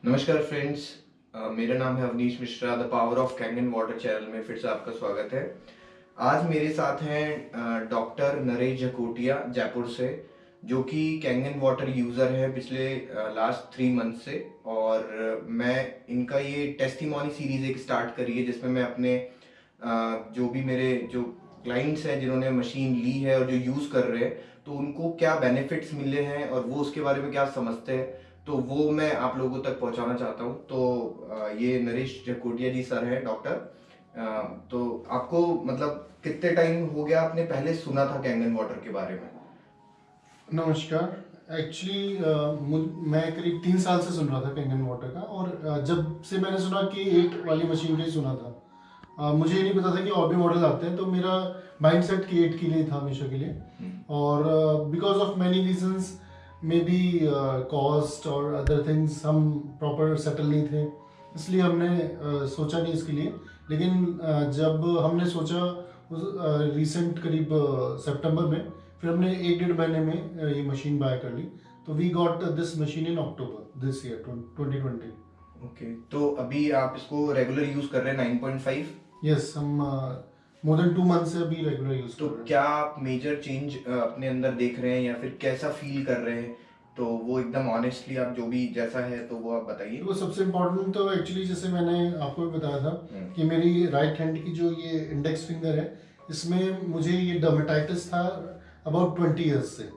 नमस्कार फ्रेंड्स। मेरा नाम है Avneesh Mishra. The power of Kangen water channel में फिर से आपका स्वागत है। आज मेरे साथ हैं डॉक्टर नरेश जकोटिया जयपुर से, जो कि कैंगन वाटर यूज़र है पिछले लास्ट 3 मंथ से। और मैं इनका ये टेस्टिमोनी सीरीज़ एक स्टार्ट करी है, जिसमें मैं अपने जो भी मेरे जो क्लाइंट्स हैं जिन्होंने मशीन ली है और जो यूज़ कर रहे हैं, तो उनको क्या बेनिफिट्स मिले हैं और वो उसके बारे में क्या समझते हैं, तो वो मैं आप लोगों तक पहुंचाना चाहता हूं। तो ये नरेश जकोटिया जी सर हैं डॉक्टर। तो आपको मतलब कितने टाइम हो गया आपने पहले सुना था कैंगन वाटर के बारे में? नमस्कार। एक्चुअली मैं करीब 3 साल से सुन रहा था कैंगन वाटर का, और जब से मैंने सुना कि 8 वाली मशीन का ही सुना था। मुझे ये नहीं पता था कि और भी मॉडल आते हैं, तो मेरा माइंड सेट कि 8 के लिए था हमेशा के लिए। और because of many reasons, may be cost और अदर थिंग्स, हम प्रॉपर सेटल नहीं थे, इसलिए हमने सोचा नहीं इसके लिए। लेकिन जब हमने सोचा रिसेंट करीब सितंबर में, फिर हमने 1-1.5 महीने में ये मशीन बाय कर ली। तो we got this machine in October this year 2020। Okay, तो अभी आप इसको रेगुलर यूज कर रहे हैं 9.5? यस, हम मोर देन 2 मंथ से अभी रेगुलर यूज तो कर रहे हैं। क्या आप मेजर चेंज अपने अंदर देख रहे हैं या फिर कैसा फील कर रहे हैं? तो वो एकदम ऑनेस्टली आप जो भी जैसा है तो वो आप बताइए। तो सबसे इम्पोर्टेंट तो एक्चुअली, जैसे मैंने आपको भी बताया था कि मेरी राइट हैंड की जो ये इंडेक्स फिंगर है, इसमें मुझे ये डर्मेटाइटिस था अबाउट 20 ईयर्स से।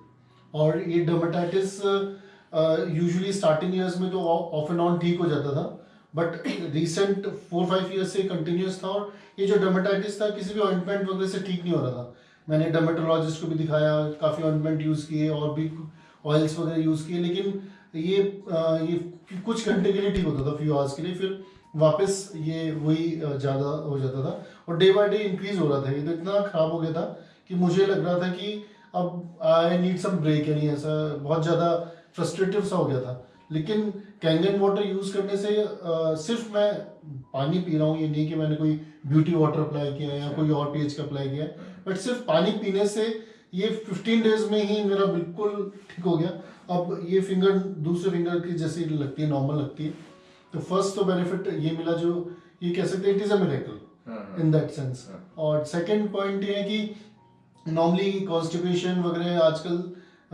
और ये डर्मेटाइटिस यूजुअली स्टार्टिंग ईयर्स में तो ऑफ एंड ऑन ठीक हो जाता था, बट रिसेंट 4-5 ईयर्स से कंटिन्यूस था। और ये जो डर्मेटाइटिस था, किसी भी ऑइंटमेंट वगैरह से ठीक नहीं हो रहा था। मैंने डर्मेटोलॉजिस्ट को भी दिखाया, काफ़ी ऑइंटमेंट यूज़ किए और भी ऑयल्स वगैरह यूज़ किए, लेकिन ये कुछ घंटे के लिए ठीक होता था, फ्यू आवर्स के लिए, फिर वापस ये वही ज़्यादा हो जाता था। और डे बाय डे इंक्रीज हो रहा था। ये तो इतना ख़राब हो गया था कि मुझे लग रहा था कि अब आई नीड सम ब्रेक, यानी ऐसा बहुत ज़्यादा फ्रस्ट्रेटिव सा हो गया था। लेकिन कैंगन वाटर यूज़ करने से सिर्फ मैं पानी पी रहा हूँ, ये नहीं कि मैंने कोई ब्यूटी वाटर अप्लाई किया है या कोई और पीएच का अप्लाई किया है, बट सिर्फ पानी पीने से ये 15 डेज में ही मेरा बिल्कुल ठीक हो गया। अब ये फिंगर दूसरे फिंगर की जैसी लगती है, नॉर्मल लगती है। तो फर्स्ट तो बेनिफिट ये मिला, जो ये कह सकते हैं it is a miracle in that sense. और सेकंड पॉइंट ये है कि नॉर्मली कॉन्स्टिपेशन वगैरह आजकल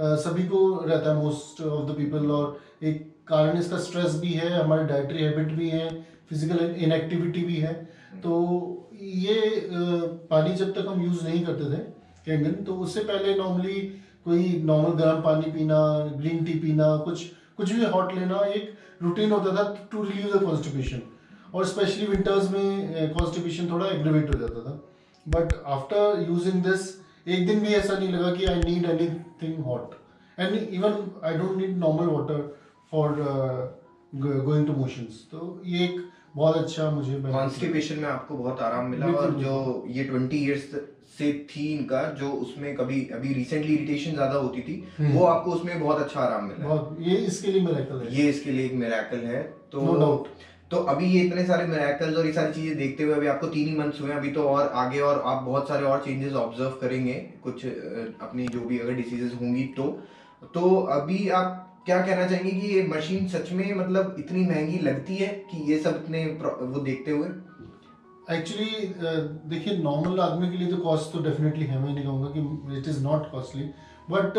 सभी को रहता है, मोस्ट ऑफ द पीपल। और एक कारण इसका स्ट्रेस भी है, हमारी डाइटरी हैबिट भी है, फिजिकल इनएक्टिविटी भी है। तो ये पानी जब तक हम यूज़ नहीं करते थे कैंगन, तो उससे पहले नॉर्मली कोई नॉर्मल गर्म पानी पीना, ग्रीन टी पीना, कुछ कुछ भी हॉट लेना एक रूटीन होता था टू रिलीव द कॉन्स्टिपेशन। और स्पेशली विंटर्स में कॉन्स्टिपेशन थोड़ा एग्रीवेट हो जाता था। बट आफ्टर यूजिंग दिस, एक दिन भी ऐसा नहीं लगा कि I need anything hot. And even I don't need normal water for going to motions. तो ये एक बहुत अच्छा मुझे कॉन्स्टिपेशन में आपको बहुत आराम मिला, और जो ये 20 ईयर्स से थी इनका, जो उसमें कभी अभी रिसेंटली इरिटेशन ज्यादा होती थी, वो आपको उसमें बहुत अच्छा आराम मिला। बहुत, ये इसके लिए मिरेकल है, ये इसके लिए एक मिरेकल है। तो नो डाउट। तो अभी ये इतने सारे मिरेकल्स और ये सारी चीजें देखते हुए, अभी आपको 3 ही मंथ्स हुए हैं, अभी तो और आगे और आप बहुत सारे और चेंजेस ऑब्जर्व करेंगे, कुछ अपनी जो भी अगर डिसीजेस होंगी तो अभी आप क्या कहना चाहेंगे कि ये मशीन सच में मतलब इतनी महंगी लगती है कि ये सब इतने वो देखते हुए? एक्चुअली देखिए, नॉर्मल आदमी के लिए तो कॉस्ट तो डेफिनेटली है, मैं नहीं कहूँगा कि it is not costly. But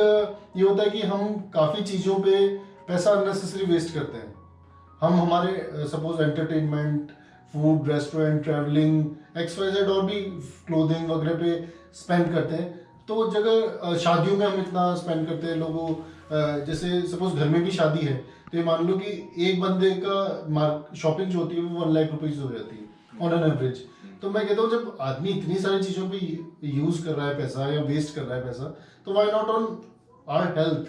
ये होता है कि हम काफ़ी चीज़ों पे पैसा अननेसेसरी वेस्ट करते हैं। हम हमारे suppose entertainment, food, restaurant, travelling, x Y z और भी क्लोथिंग वगैरह पे स्पेंड करते हैं। तो जगह शादियों में हम इतना स्पेंड करते हैं लोगों, जैसे सपोज घर में भी शादी है, तो ये मान लो कि एक बंदे का शॉपिंग जो होती है वो 1 लाख रुपीज़ हो जाती है ऑन एन एवरेज। तो मैं कहता हूँ, जब आदमी इतनी सारी चीज़ों पे यूज़ कर रहा है पैसा या वेस्ट कर रहा है पैसा, तो why not on our health.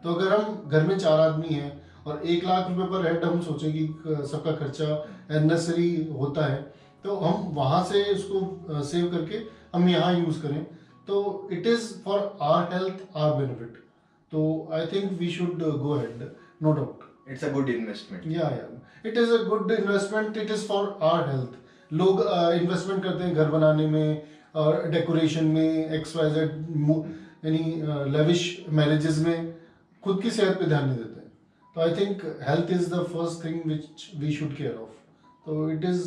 तो अगर हम घर में 4 आदमी हैं और 1 लाख रुपए पर हेड हम सोचें कि सबका खर्चा अननेसरी होता है, तो हम वहाँ से उसको सेव करके हम यहाँ यूज़ करें, तो it is for our health, our benefit. तो I think we should go ahead, no doubt. It's a good investment. या it is a good investment, it is for our health. लोग investment करते हैं घर बनाने में और डेकोरेशन में, एक्स वाई जेड, यानी लेविश मैरिजेस में, खुद की सेहत पे ध्यान नहीं देते हैं। तो I think health is the first thing which we should care of. तो it is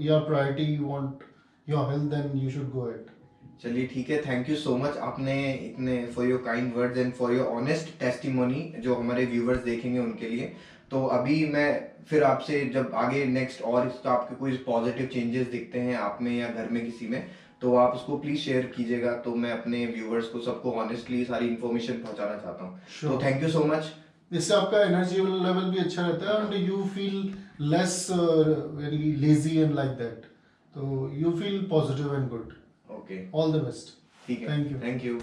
your priority, you want your health, then you should go it. चलिए ठीक है, थैंक यू सो मच आपने इतने for your kind words and for your honest testimony जो हमारे viewers देखेंगे उनके लिए. तो अभी मैं फिर आपसे जब आगे नेक्स्ट और इसका आपके कोई पॉजिटिव चेंजेस दिखते हैं आप में या घर में किसी में, तो आप उसको प्लीज शेयर कीजिएगा. तो मैं अपने व्यूवर्स को सबको ऑनेस्टली सारी इन्फॉर्मेशन पहुंचाना चाहता हूँ. तो थैंक यू सो मच. इससे आपका एनर्जी लेवल भी अच्छा रहता है and you feel less very lazy and like that. तो you feel positive and good. Okay, all the best. ठीक है, थैंक यू. Thank you.